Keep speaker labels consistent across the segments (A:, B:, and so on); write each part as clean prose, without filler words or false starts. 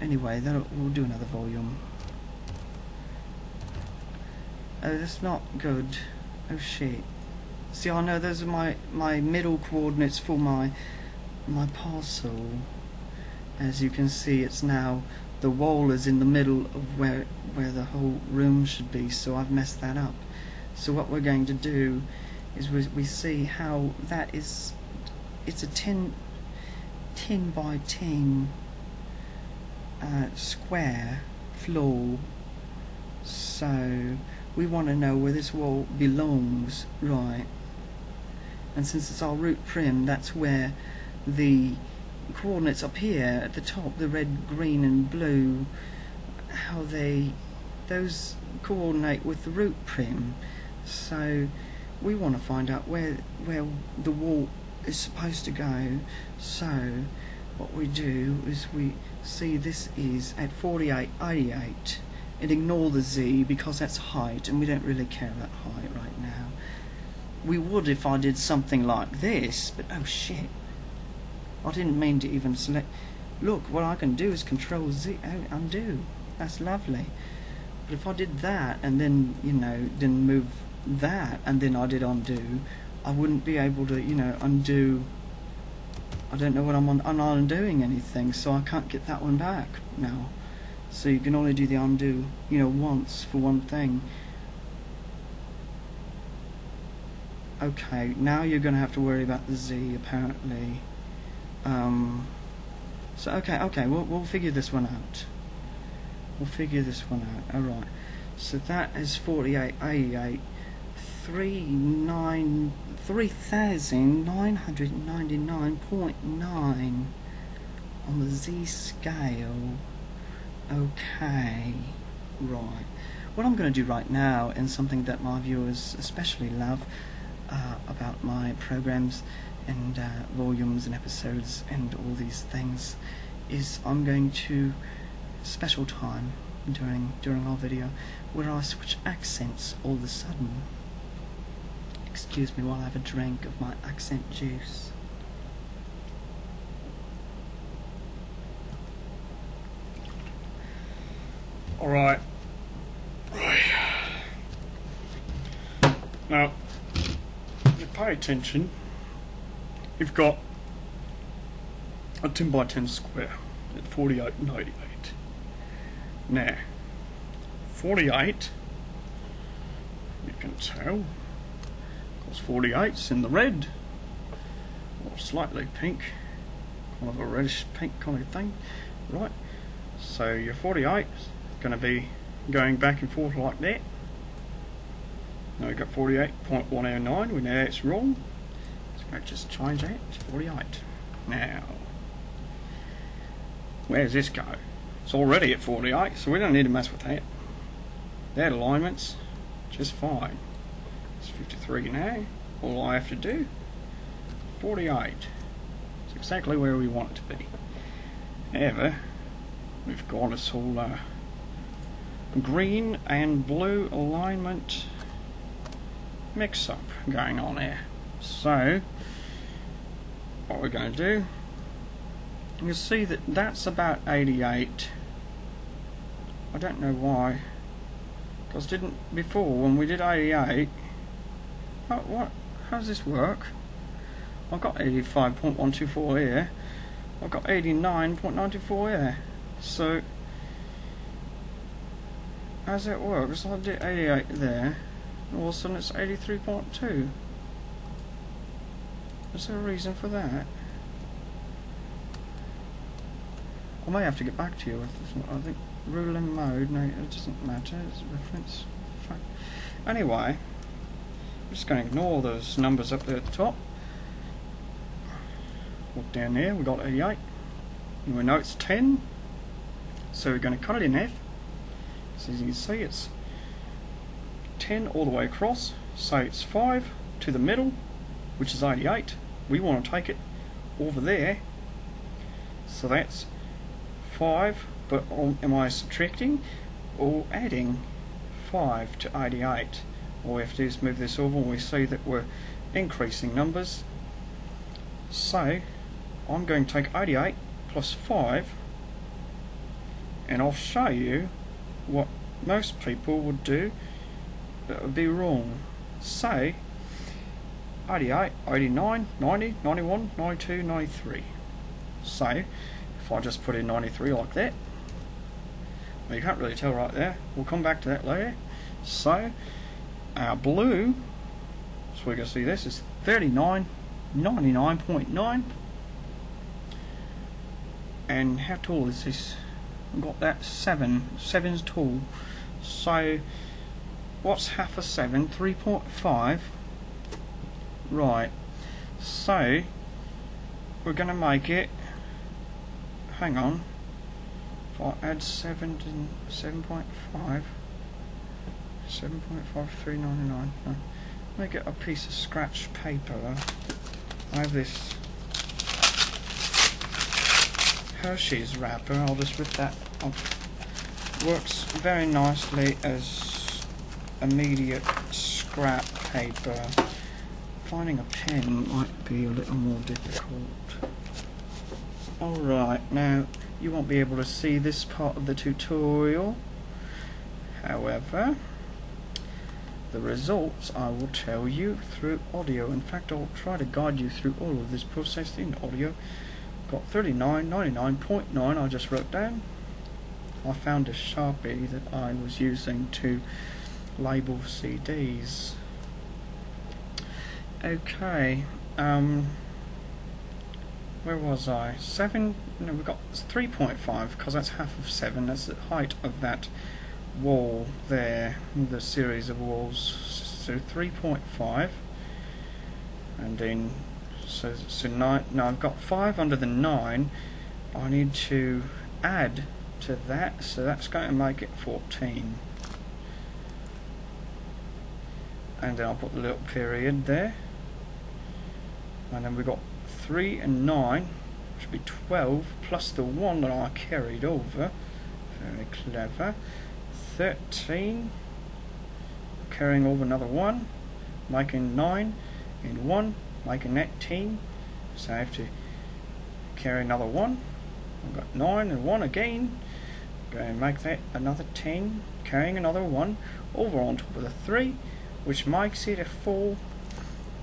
A: anyway, we'll do another volume. Oh, that's not good. Oh shit. See, I know those are my middle coordinates for my parcel. As you can see, it's now the wall is in the middle of where the whole room should be, so I've messed that up. So what we're going to do is we see how that is. It's a 10 by 10 square floor, so we want to know where this wall belongs, right? And since it's our root prim, that's where the coordinates up here at the top, the red, green and blue, how those coordinate with the root prim. So we want to find out where the wall is supposed to go. So what we do is we see this is at 4888 and ignore the Z because that's height and we don't really care about height right now. We would if I did something like this, but oh shit, I didn't mean to even select. Look, what I can do is Control Z, undo. That's lovely. But if I did that and then, you know, then move that and then I did undo, I wouldn't be able to, you know, undo. I don't know what I'm not undoing anything, so I can't get that one back now. So you can only do the undo, you know, once for one thing. Okay, now you're going to have to worry about the Z apparently. So okay, we'll figure this one out. We'll figure this one out. All right. So that is 4888. 3,999.9 on the Z scale. Okay, right. What I'm going to do right now, and something that my viewers especially love about my programs and volumes and episodes and all these things, is I'm going to special time during our video where I switch accents all of a sudden. Excuse me while I have a drink of my accent juice. Alright. Now, if you pay attention, you've got a 10 by 10 square at 48 and 88. Now, 48, you can tell, because 48's in the red, or slightly pink, kind of a reddish pink kind of thing, right? So your 48 is going to be going back and forth like that. Now we've got 48.109, we know that's wrong, so let's just change that to 48. Now, where does this go? It's already at 48, so we don't need to mess with that. That alignment's just fine. It's 53 now. All I have to do, 48. It's exactly where we want it to be. However, we've got this whole green and blue alignment mix-up going on here. So, what we're going to do, you can see that that's about 88. I don't know why, because didn't before when we did 88. What? How does this work? I've got 85.124 here. I've got 89.94 here. So, how does that work? So I did 88 there. All of a sudden it's 83.2. Is there a reason for that? I may have to get back to you with this one. I think ruling mode, no, it doesn't matter, it's a reference. Anyway, I'm just going to ignore those numbers up there at the top. Look down there, we've got 88. And we know it's 10. So we're going to cut it in half. So as you can see, it's 10 all the way across. So it's 5 to the middle, which is 88. We want to take it over there. So that's 5, but am I subtracting or adding 5 to 88? All we have to do is move this over and we see that we're increasing numbers. So I'm going to take 88 plus 5 and I'll show you what most people would do that would be wrong. Say 88, 89, 90, 91, 92, 93. So if I just put in 93 like that, well, you can't really tell right there, we'll come back to that later. So our blue, so we can see this is 39, 99.9. And how tall is this? I've got that 7's tall. So what's half a 7? 3.5. Right, so we're going to make it, hang on, if I add 7 to 7.5, 7.5399, no, make it a piece of scratch paper. I have this Hershey's wrapper, I'll just rip that off. Works very nicely as immediate scrap paper. Finding a pen might be a little more difficult. Alright, now you won't be able to see this part of the tutorial. However, the results I will tell you through audio. In fact, I'll try to guide you through all of this process in audio. Got 39, 99.9 I just wrote down. I found a Sharpie that I was using to label CDs. Okay, where was I? 7, no, we've got 3.5 because that's half of 7, that's the height of that wall there, the series of walls. So 3.5, and then so 9, no, I've got 5 under the 9, I need to add to that, so that's going to make it 14. And then I'll put the little period there. And then we've got 3 and 9, which would be 12, plus the 1 that I carried over. Very clever. 13, carrying over another 1, making 9, and 1, making 18. So I have to carry another 1. I've got 9 and 1 again. Going to make that another 10, carrying another 1 over on top of the 3, which makes it a 4.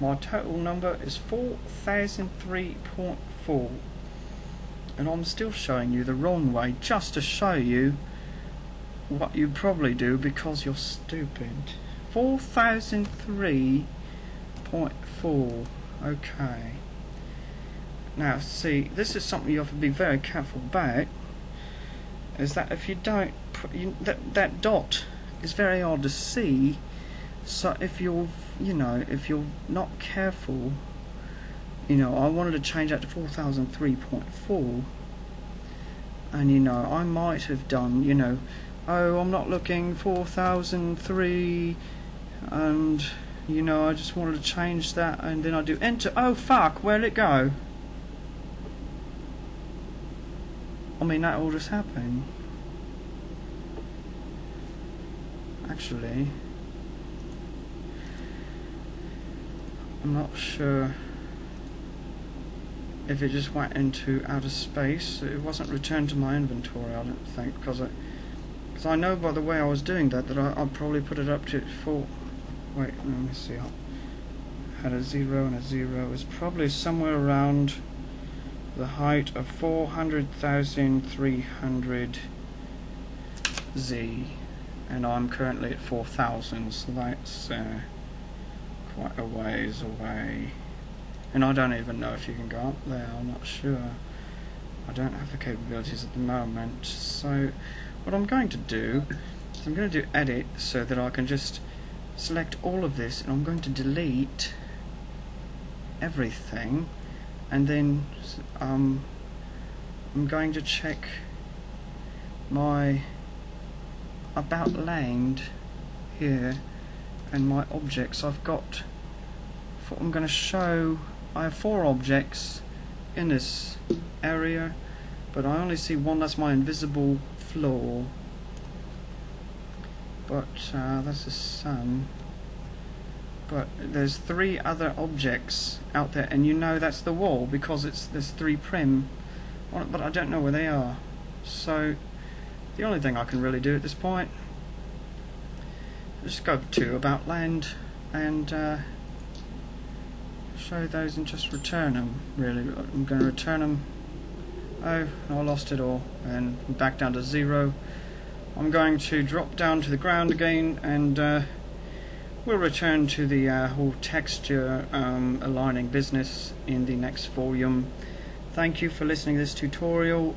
A: My total number is 4003.4, and I'm still showing you the wrong way just to show you what you probably do because you're stupid. 4003.4. Okay. Now see, this is something you have to be very careful about, is that if you don't put, that dot is very hard to see. So if you're, if you're not careful, I wanted to change that to 4003.4, and I might have done, oh, I'm not looking 4003, and I just wanted to change that, and then I do enter. Oh fuck, where'd it go? I mean, that all just happened. Actually, I'm not sure if it just went into outer space. It wasn't returned to my inventory, I don't think, because I know by the way I was doing that I'll probably put it up to 4. Wait, let me see. I had a 0 and a 0. It's probably somewhere around the height of 400,300 Z, and I'm currently at 4,000, so that's quite a ways away. And I don't even know if you can go up there, I'm not sure. I don't have the capabilities at the moment. So what I'm going to do is I'm going to do edit so that I can just select all of this, and I'm going to delete everything, and then I'm going to check my about land here and my objects. I'm going to show I have 4 objects in this area, but I only see one. That's my invisible floor, but that's the sun. But there's 3 other objects out there, and that's the wall because there's 3 prim on it, but I don't know where they are. So the only thing I can really do at this point is just go to about land and show those and just return them. Really, I'm going to return them. Oh, I lost it all, and back down to 0. I'm going to drop down to the ground again, and we'll return to the whole texture aligning business in the next volume. Thank you for listening to this tutorial.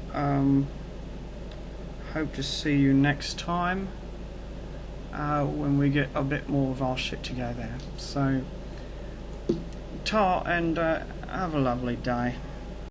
A: Hope to see you next time when we get a bit more of our shit together. So, ta, and have a lovely day.